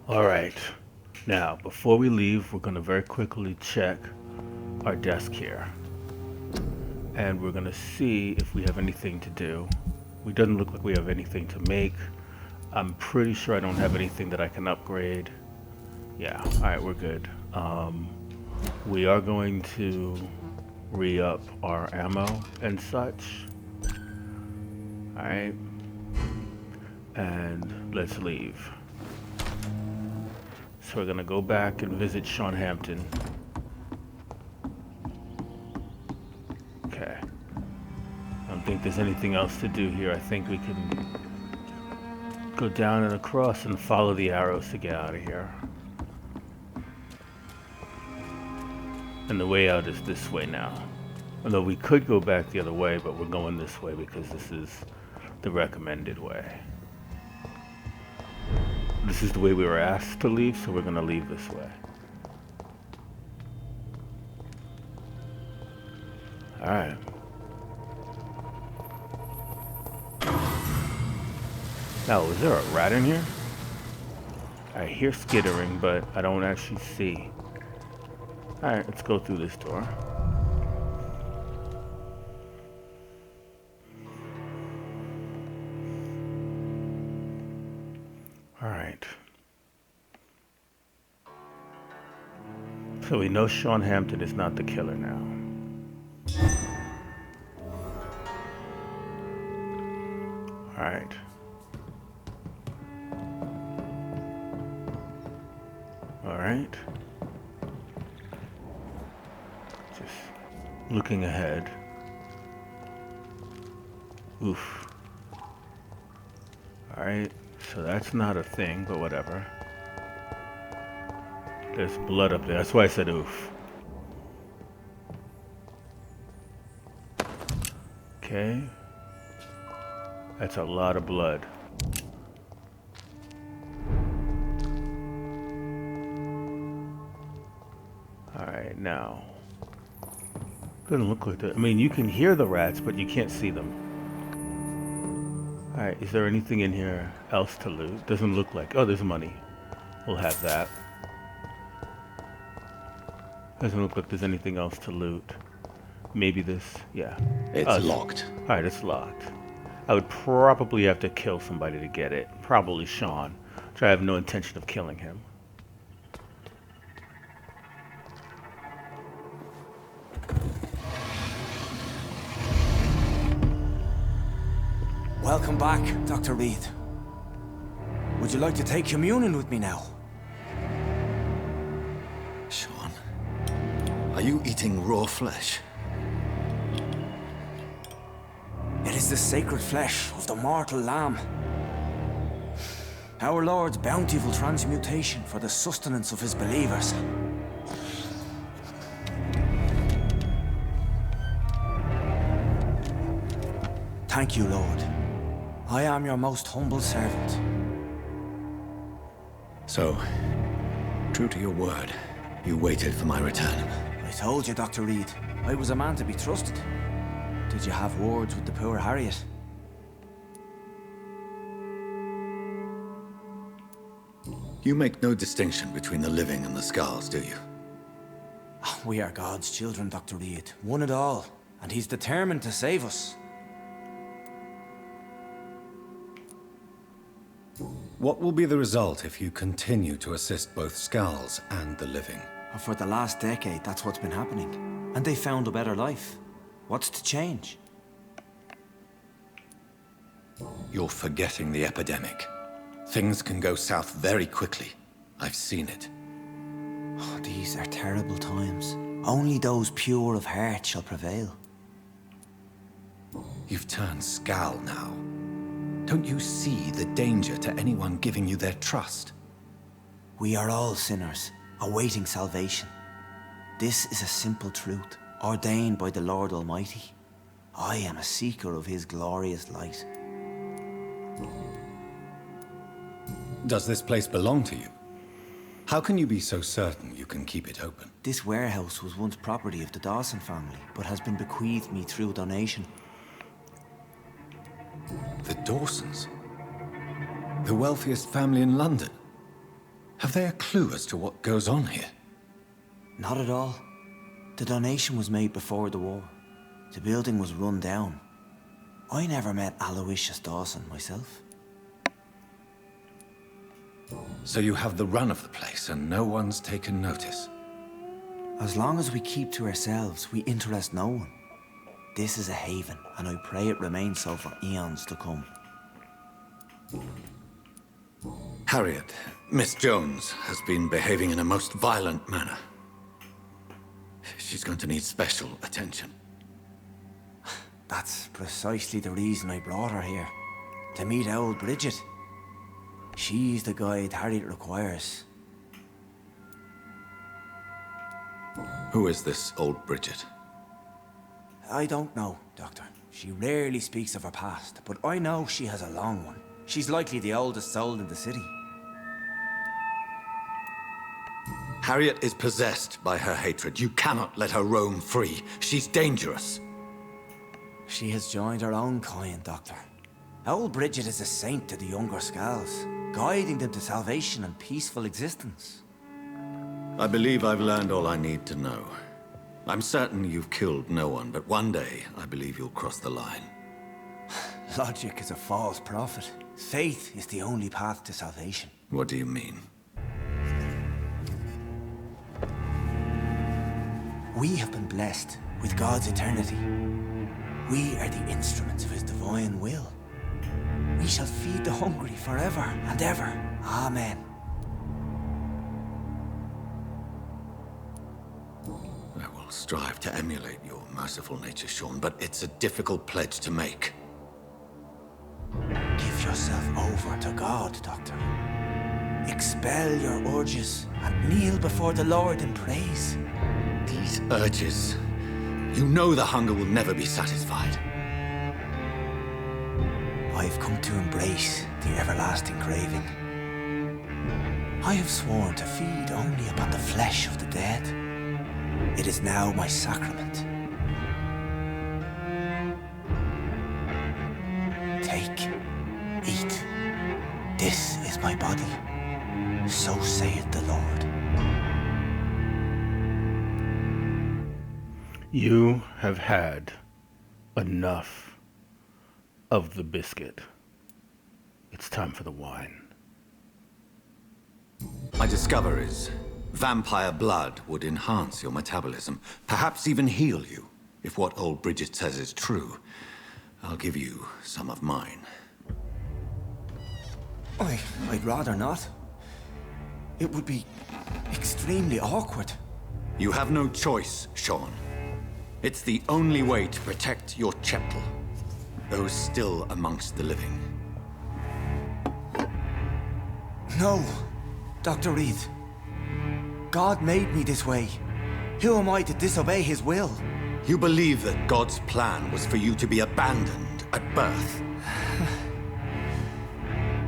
All right. Now, before we leave, we're going to very quickly check our desk here. And we're going to see if we have anything to do. We doesn't look like we have anything to make. I'm pretty sure I don't have anything that I can upgrade. Yeah, all right, we're good. We are going to re-up our ammo and such. All right. And let's leave. So we're gonna go back and visit Sean Hampton. Okay. I don't think there's anything else to do here. I think we can go down and across and follow the arrows to get out of here. And the way out is this way now. Although we could go back the other way, but we're going this way because this is the recommended way. This is the way we were asked to leave, so we're gonna leave this way. Alright. Now, is there a rat in here? I hear skittering, but I don't actually see. Alright, let's go through this door. Alright. So we know Sean Hampton is not the killer now. Alright. Alright. Just looking ahead. Oof. Alright. So that's not a thing, but whatever. There's blood up there. That's why I said oof. Okay. That's a lot of blood. Alright, now. Doesn't look like that. I mean, you can hear the rats, but you can't see them. Alright, is there anything in here else to loot? Doesn't look like. Oh, there's money. We'll have that. Doesn't look like there's anything else to loot. Maybe this. Yeah. It's locked. Alright, it's locked. I would probably have to kill somebody to get it. Probably Sean. Which I have no intention of killing him. Welcome back, Dr. Reid. Would you like to take communion with me now? Sean, are you eating raw flesh? It is the sacred flesh of the mortal lamb. Our Lord's bountiful transmutation for the sustenance of his believers. Thank you, Lord. I am your most humble servant. So, true to your word, you waited for my return. I told you, Dr. Reid, I was a man to be trusted. Did you have words with the poor Harriet? You make no distinction between the living and the scars, do you? We are God's children, Dr. Reid. One and all. And he's determined to save us. What will be the result if you continue to assist both Skulls and the living? For the last decade, that's what's been happening. And they found a better life. What's to change? You're forgetting the epidemic. Things can go south very quickly. I've seen it. Oh, these are terrible times. Only those pure of heart shall prevail. You've turned Skull now. Don't you see the danger to anyone giving you their trust? We are all sinners, awaiting salvation. This is a simple truth, ordained by the Lord Almighty. I am a seeker of his glorious light. Does this place belong to you? How can you be so certain you can keep it open? This warehouse was once property of the Dawson family, but has been bequeathed me through donation. The Dawsons? The wealthiest family in London? Have they a clue as to what goes on here? Not at all. The donation was made before the war. The building was run down. I never met Aloysius Dawson myself. So you have the run of the place and no one's taken notice? As long as we keep to ourselves, we interest no one. This is a haven, and I pray it remains so for eons to come. Harriet, Miss Jones has been behaving in a most violent manner. She's going to need special attention. That's precisely the reason I brought her here. To meet old Bridget. She's the guide Harriet requires. Who is this old Bridget? I don't know, Doctor. She rarely speaks of her past, but I know she has a long one. She's likely the oldest soul in the city. Harriet is possessed by her hatred. You cannot let her roam free. She's dangerous. She has joined her own kind, Doctor. Old Bridget is a saint to the younger Scals, guiding them to salvation and peaceful existence. I believe I've learned all I need to know. I'm certain you've killed no one, but one day I believe you'll cross the line. Logic is a false prophet. Faith is the only path to salvation. What do you mean? We have been blessed with God's eternity. We are the instruments of His divine will. We shall feed the hungry forever and ever. Amen. I will strive to emulate your merciful nature, Sean, but it's a difficult pledge to make. Give yourself over to God, Doctor. Expel your urges and kneel before the Lord in praise. These urges. You know the hunger will never be satisfied. I've come to embrace the everlasting craving. I have sworn to feed only upon the flesh of the dead. It is now my sacrament. Take, eat. This is my body. So saith the Lord. You have had enough of the biscuit. It's time for the wine. My discoveries. Vampire blood would enhance your metabolism, perhaps even heal you. If what old Bridget says is true, I'll give you some of mine. I'd rather not. It would be extremely awkward. You have no choice, Sean. It's the only way to protect your chetl, those still amongst the living. No, Dr. Reid. God made me this way. Who am I to disobey His will? You believe that God's plan was for you to be abandoned at birth.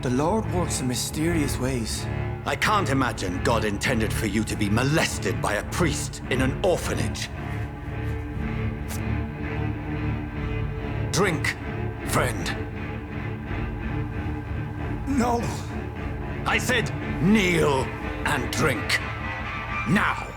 The Lord works in mysterious ways. I can't imagine God intended for you to be molested by a priest in an orphanage. Drink, friend. No! I said kneel and drink. Now!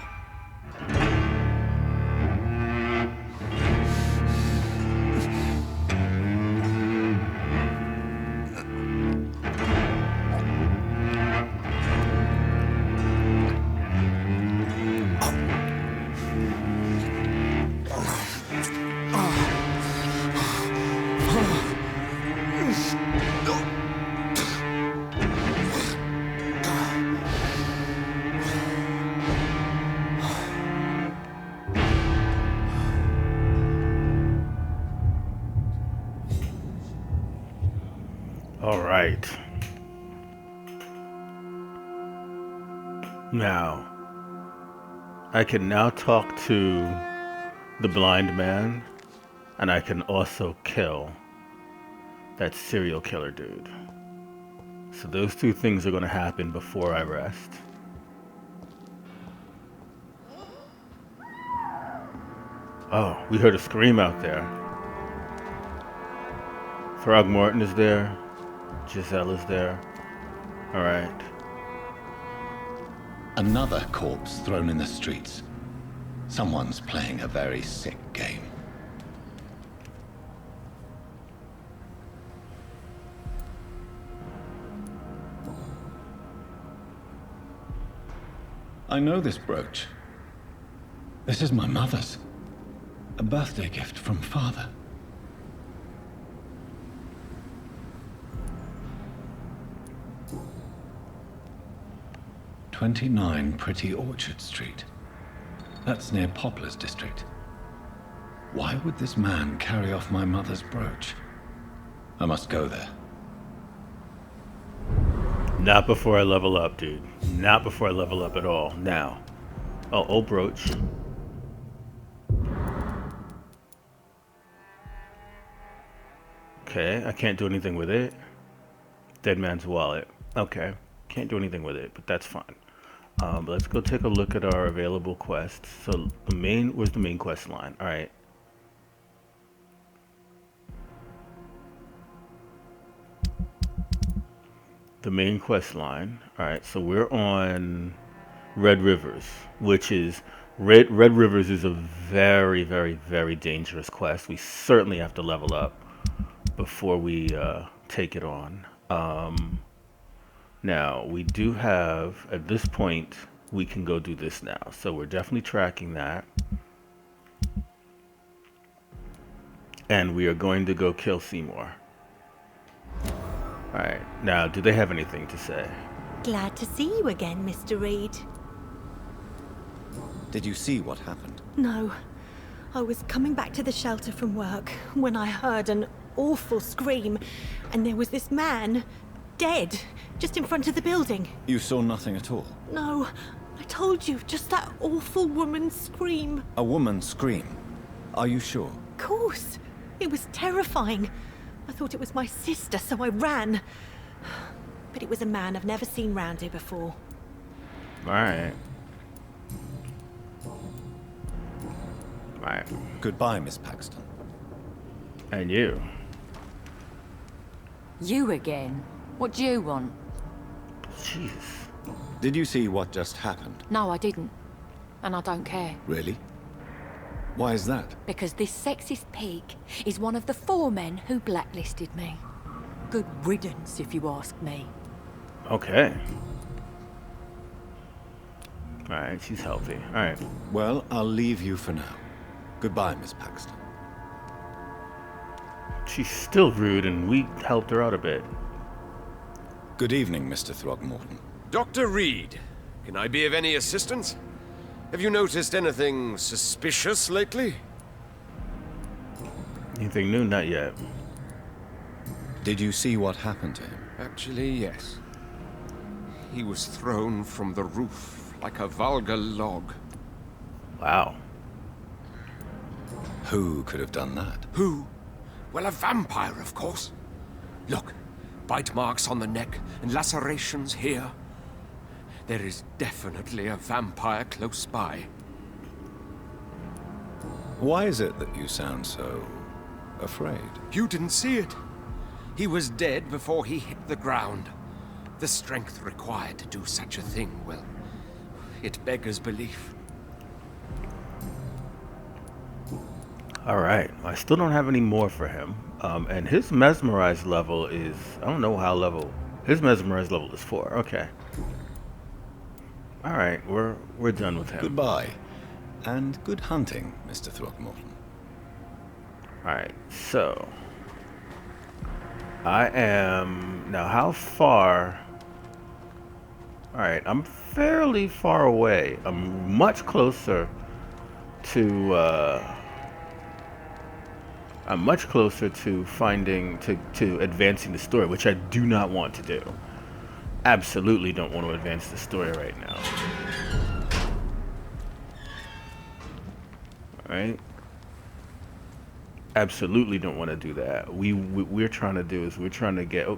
All right. Now, I can now talk to the blind man, and I can also kill that serial killer dude. So those two things are going to happen before I rest. Oh, we heard a scream out there. Throgmorton is there. Giselle is there. Alright. Another corpse thrown in the streets. Someone's playing a very sick game. I know this brooch. This is my mother's. A birthday gift from father. "29 Pretty Orchard Street. That's near Poplar's district. Why would this man carry off my mother's brooch? I must go there. Not before I level up, dude. Not before I level up at all. Now. Oh, old brooch. Okay, I can't do anything with it. Dead man's wallet. Okay, can't do anything with it, but that's fine. But let's go take a look at our available quests. So where's the main quest line? All right. The main quest line. All right, so we're on Red Rivers, which is Red Rivers is a very, very, very dangerous quest. We certainly have to level up before we take it on. Now, we do have, at this point, we can go do this now. So we're definitely tracking that. And we are going to go kill Seymour. Alright, now, do they have anything to say? Glad to see you again, Mr. Reid. Did you see what happened? No, I was coming back to the shelter from work when I heard an awful scream, and there was this man, dead, just in front of the building. You saw nothing at all? No, I told you, just that awful woman's scream. A woman scream? Are you sure? Of course. It was terrifying. I thought it was my sister, so I ran. But it was a man I've never seen round here before. Alright. Alright. Goodbye, Miss Paxton. And you. You again? What do you want? Jesus. Did you see what just happened? No, I didn't. And I don't care. Really? Why is that? Because this sexist pig is one of the 4 men who blacklisted me. Good riddance, if you ask me. Okay. Alright, she's healthy. Alright. Well, I'll leave you for now. Goodbye, Miss Paxton. She's still rude, and we helped her out a bit. Good evening, Mr. Throgmorton. Dr. Reid, can I be of any assistance? Have you noticed anything suspicious lately? Anything new? Not yet. Did you see what happened to him? Actually, yes. He was thrown from the roof like a vulgar log. Wow. Who could have done that? Who? Well, a vampire, of course. Look, bite marks on the neck and lacerations here. There is definitely a vampire close by. Why is it that you sound so afraid? You didn't see it. He was dead before he hit the ground. The strength required to do such a thing, well, it beggars belief. Alright. I still don't have any more for him. And his mesmerized level is... I don't know how level... His mesmerized level is 4. Okay. Alright, we're done with him. Goodbye. And good hunting, Mr. Throgmorton. Alright, so... I am... Now, how far... Alright, I'm fairly far away. I'm much closer to, I'm much closer to finding... to advancing the story, which I do not want to do. Absolutely don't want to advance the story right now. Alright? Absolutely don't want to do that. We're trying to do is we're trying to get...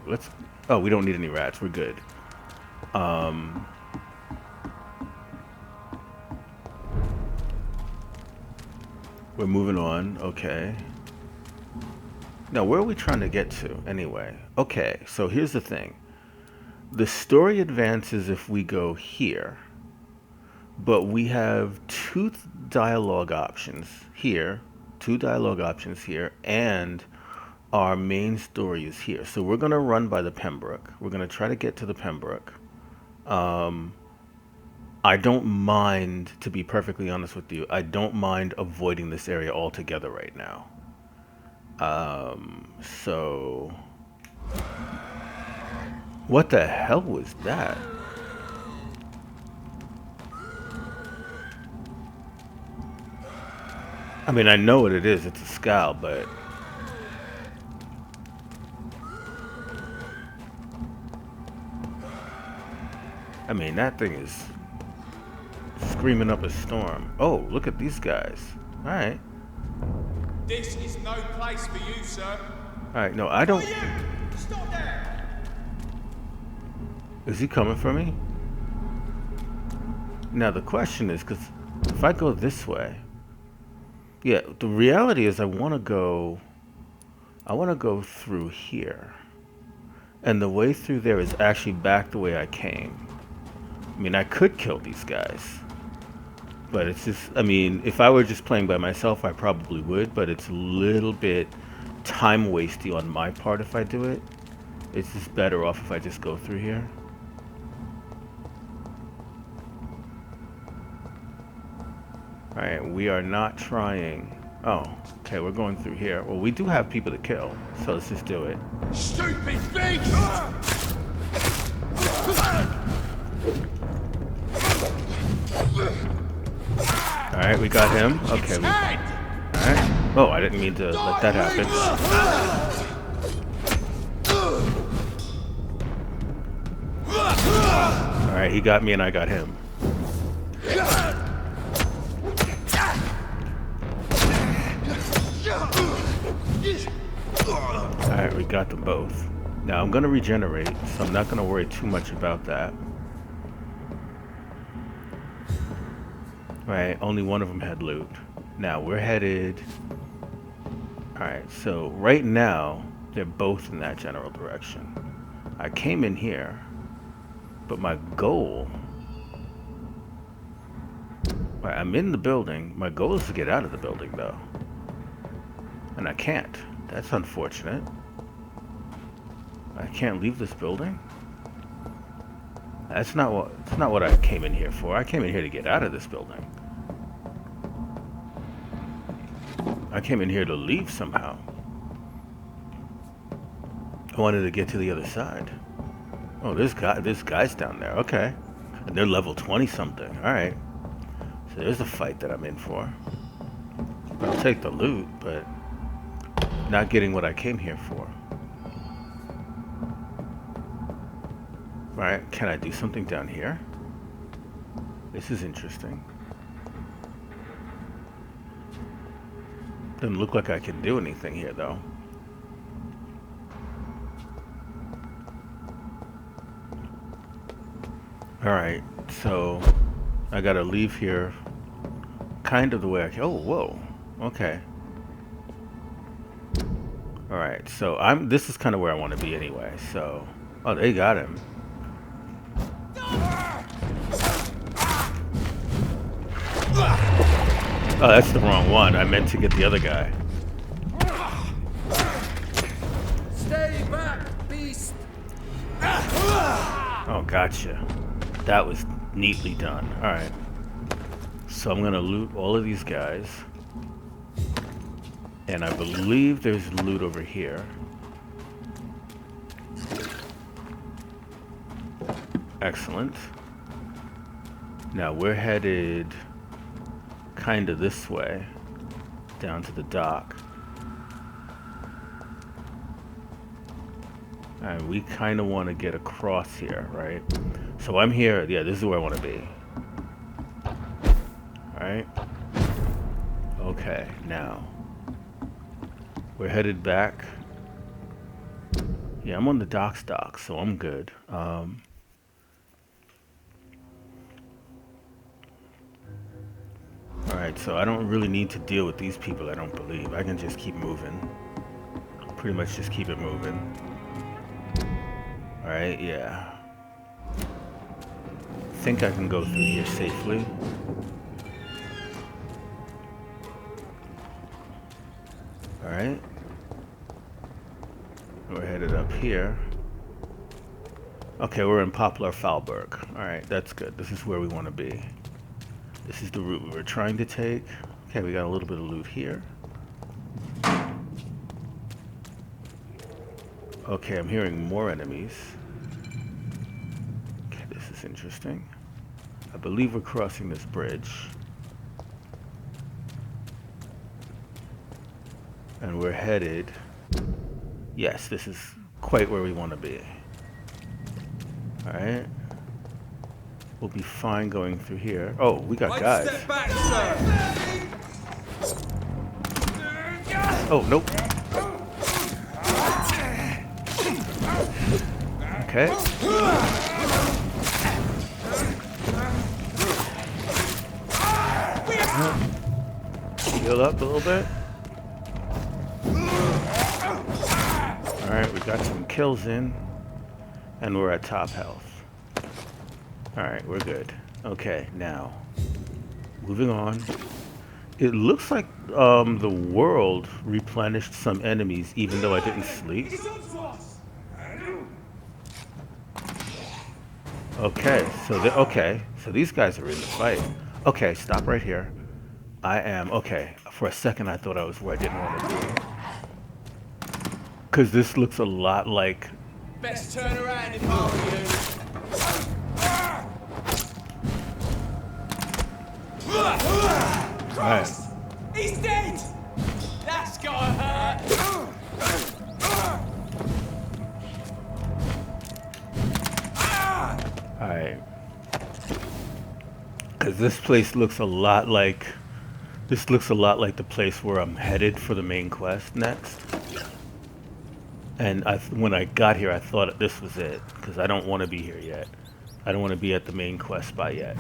Oh, we don't need any rats. We're good. We're moving on. Okay. Now, where are we trying to get to anyway? Okay, so here's the thing. The story advances if we go here. But we have two dialogue options here, and our main story is here. So we're going to run by the Pembroke. We're going to try to get to the Pembroke. I don't mind, to be perfectly honest with you, I don't mind avoiding this area altogether right now. So... What the hell was that? I mean, I know what it is. It's a scowl, but... I mean, that thing is screaming up a storm. Oh, look at these guys. Alright. This is no place for you, sir. Alright, no, I don't... You! Stop there! Is he coming for me? Now, the question is, because if I go this way... Yeah, the reality is I want to go through here. And the way through there is actually back the way I came. I mean, I could kill these guys. But it's just, I mean, if I were just playing by myself, I probably would. But it's a little bit time-wasty on my part if I do it. It's just better off if I just go through here. Alright, we are not trying... Oh, okay, we're going through here. Well, we do have people to kill, so let's just do it. Stupid beast! Alright, we got him. Okay. Alright. Oh, I didn't mean to let that happen. Alright, he got me and I got him. Alright, we got them both. Now, I'm going to regenerate, so I'm not going to worry too much about that. Right, only one of them had loot. Now, we're headed... Alright, so right now, they're both in that general direction. I came in here, but my goal... Right, I'm in the building. My goal is to get out of the building, though. And I can't. That's unfortunate. I can't leave this building? That's not what I came in here for. I came in here to get out of this building. I came in here to leave somehow. I wanted to get to the other side. Oh, there's guys down there. Okay. And they're level 20 something. Alright. So there's a fight that I'm in for. I'll take the loot, but not getting what I came here for. Alright, can I do something down here? This is interesting. Doesn't look like I can do anything here, though. Alright, so I gotta leave here kind of the way I can. Oh, whoa. Okay. Alright, so this is kind of where I want to be anyway, so... Oh, they got him. Oh, that's the wrong one. I meant to get the other guy. Stay back, beast! Oh, gotcha. That was neatly done. Alright. So I'm gonna loot all of these guys. And I believe there's loot over here. Excellent. Now we're headed kind of this way, down to the dock. And we kind of want to get across here, right? So I'm here. Yeah, this is where I want to be. Alright. Okay, now. We're headed back. Yeah, I'm on the dock, so I'm good. Alright, so I don't really need to deal with these people, I don't believe. I can just keep moving. Pretty much just keep it moving. Alright, yeah. think I can go through here safely. Alright. We're headed up here. Okay, we're in Poplar Falberg. Alright, that's good. This is where we want to be. This is the route we were trying to take. Okay, we got a little bit of loot here. Okay, I'm hearing more enemies. Okay, this is interesting. I believe we're crossing this bridge. And we're headed... Yes, this is quite where we want to be. Alright. We'll be fine going through here. Oh, we got guys. Step back, sir. Oh, nope. Okay. Heal up a little bit. Alright, we got some kills in. And we're at top health. Alright, we're good. Okay, now. Moving on. It looks like the world replenished some enemies even though I didn't sleep. Okay, so these guys are in the fight. Okay, stop right here. Okay, for a second I thought I was where I didn't want to be. Because this looks a lot like... Best turn around if I were you. Alright. He's dead! That's gotta hurt! Alright. Because this place looks a lot like... This looks a lot like the place where I'm headed for the main quest next. And when I got here, I thought this was it. Because I don't want to be here yet. I don't want to be at the main quest spot yet.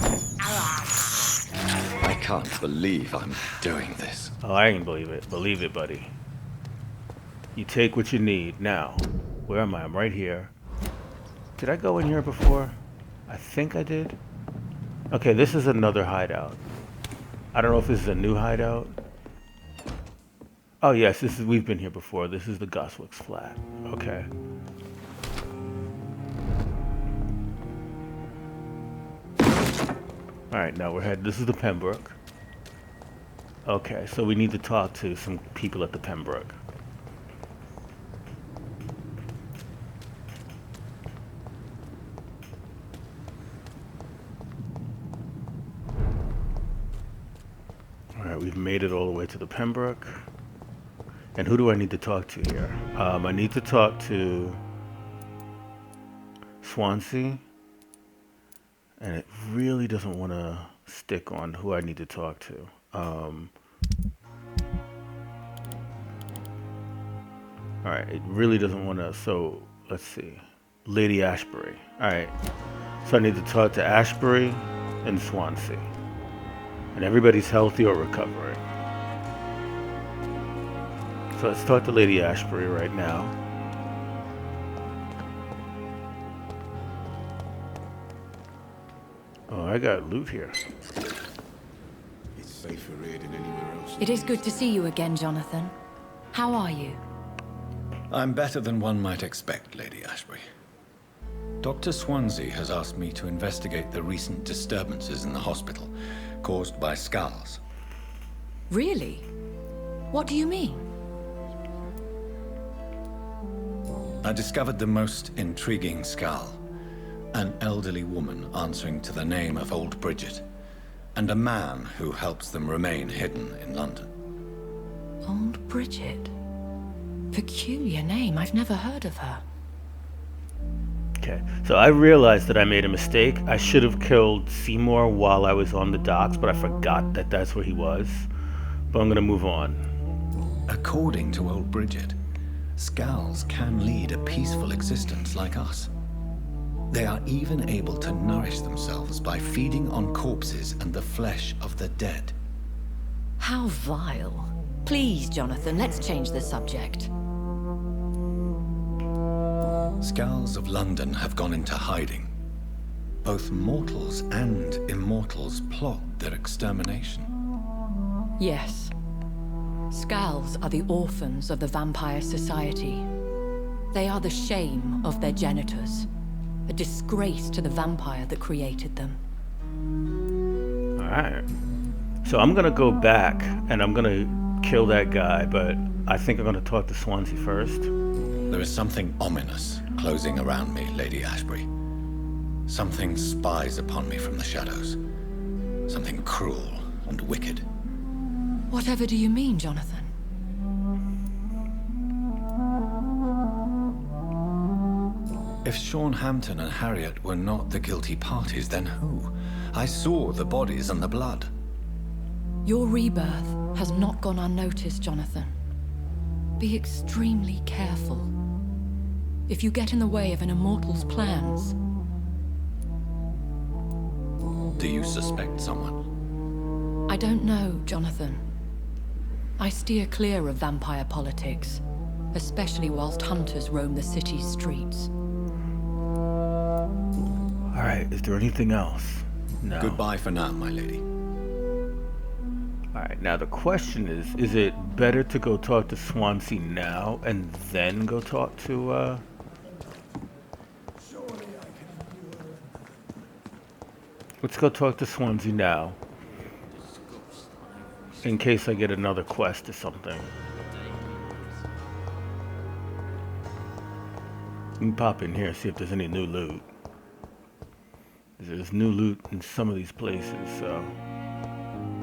I can't believe I'm doing this. Oh, I can believe it. Believe it, buddy. You take what you need. Now, where am I? I'm right here. Did I go in here before? I think I did. Okay, this is another hideout. I don't know if this is a new hideout. Oh yes, we've been here before. This is the Goswick's flat. Okay. Alright, now we're headed. This is the Pembroke. Okay, so we need to talk to some people at the Pembroke. Alright, we've made it all the way to the Pembroke. And who do I need to talk to here? I need to talk to Swansea. And it really doesn't want to stick on who I need to talk to. Alright, it really doesn't want to, so let's see. Lady Ashbury. Alright, so I need to talk to Ashbury and Swansea. And everybody's healthy or recovering. So let's talk to Lady Ashbury right now. Oh, I got loot here. It's safer here than anywhere else. It is good to see you again, Jonathan. How are you? I'm better than one might expect, Lady Ashbury. Dr. Swansea has asked me to investigate the recent disturbances in the hospital caused by skulls. Really? What do you mean? I discovered the most intriguing skull. An elderly woman answering to the name of Old Bridget, and a man who helps them remain hidden in London. Old Bridget? Peculiar name. I've never heard of her. Okay, so I realized that I made a mistake. I should have killed Seymour while I was on the docks, but I forgot that that's where he was. But I'm gonna move on. According to Old Bridget, skulls can lead a peaceful existence like us. They are even able to nourish themselves by feeding on corpses and the flesh of the dead. How vile. Please, Jonathan, let's change the subject. Skulls of London have gone into hiding, both mortals and immortals plot their extermination. Yes. Skulls are the orphans of the Vampire Society. They are the shame of their genitors, a disgrace to the vampire that created them. Alright. So I'm gonna go back and I'm gonna kill that guy, but I think I'm gonna talk to Swansea first. There is something ominous closing around me, Lady Ashbury. Something spies upon me from the shadows. Something cruel and wicked. Whatever do you mean, Jonathan? If Sean Hampton and Harriet were not the guilty parties, then who? I saw the bodies and the blood. Your rebirth has not gone unnoticed, Jonathan. Be extremely careful. If you get in the way of an immortal's plans... Do you suspect someone? I don't know, Jonathan. I steer clear of vampire politics, especially whilst hunters roam the city's streets. Alright, is there anything else? No. Goodbye for now, my lady. Alright, now the question is it better to go talk to Swansea now and then go talk to, Let's go talk to Swansea now. In case I get another quest or something. We can pop in here, see if there's any new loot. There's new loot in some of these places, so...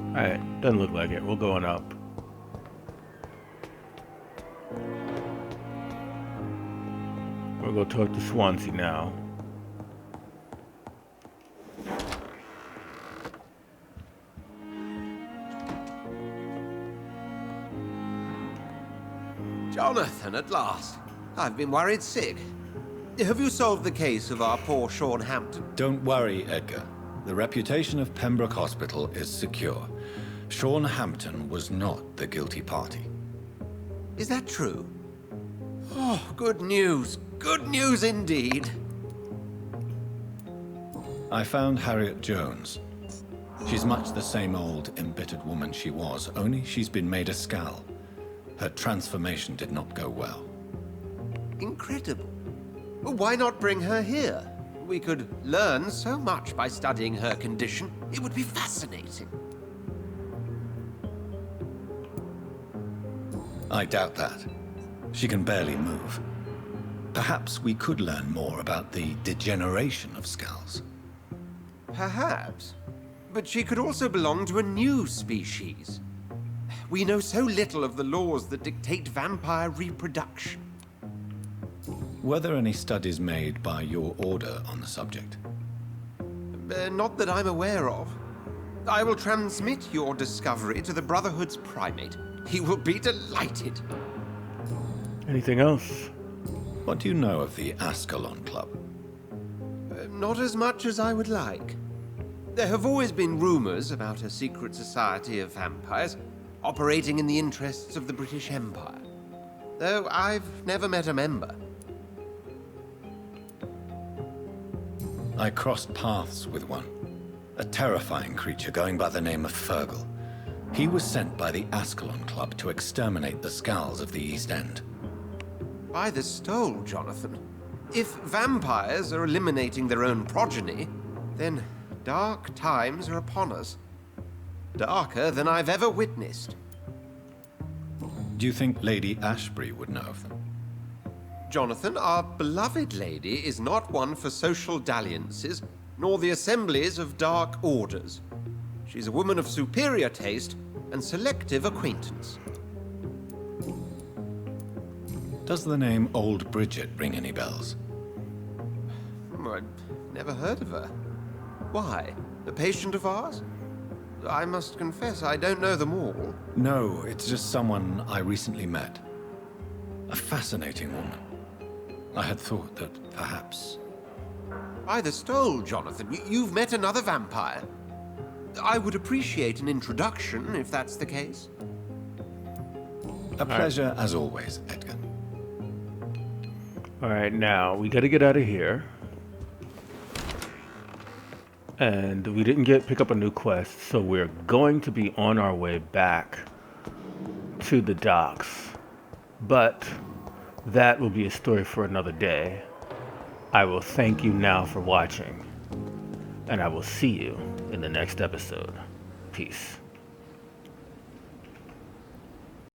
Alright, doesn't look like it. We're going up. We'll go talk to Swansea now. Jonathan, at last. I've been worried sick. Have you solved the case of our poor Sean Hampton? Don't worry, Edgar. The reputation of Pembroke Hospital is secure. Sean Hampton was not the guilty party. Is that true? Oh, good news. Good news indeed. I found Harriet Jones. She's much the same old, embittered woman she was, only she's been made a skull. Her transformation did not go well. Incredible. Well, why not bring her here? We could learn so much by studying her condition. It would be fascinating. I doubt that. She can barely move. Perhaps we could learn more about the degeneration of skulls. Perhaps. But she could also belong to a new species. We know so little of the laws that dictate vampire reproduction. Were there any studies made by your order on the subject? Not that I'm aware of. I will transmit your discovery to the Brotherhood's primate. He will be delighted. Anything else? What do you know of the Ascalon Club? Not as much as I would like. There have always been rumors about a secret society of vampires operating in the interests of the British Empire, though I've never met a member. I crossed paths with one, a terrifying creature going by the name of Fergal. He was sent by the Ascalon Club to exterminate the skulls of the East End. By the stole, Jonathan. If vampires are eliminating their own progeny, then dark times are upon us. Darker than I've ever witnessed. Do you think Lady Ashbury would know of them? Jonathan, our beloved lady is not one for social dalliances, nor the assemblies of dark orders. She's a woman of superior taste and selective acquaintance. Does the name Old Bridget ring any bells? I've never heard of her. Why? A patient of ours? I must confess, I don't know them all. No, it's just someone I recently met. A fascinating woman. I had thought that perhaps... By the stole, Jonathan, you've met another vampire. I would appreciate an introduction, if that's the case. A pleasure, as always, Edgar. Alright, now, we gotta get out of here. And we didn't pick up a new quest, so we're going to be on our way back to the docks. But that will be a story for another day. I will thank you now for watching, and I will see you in the next episode. Peace.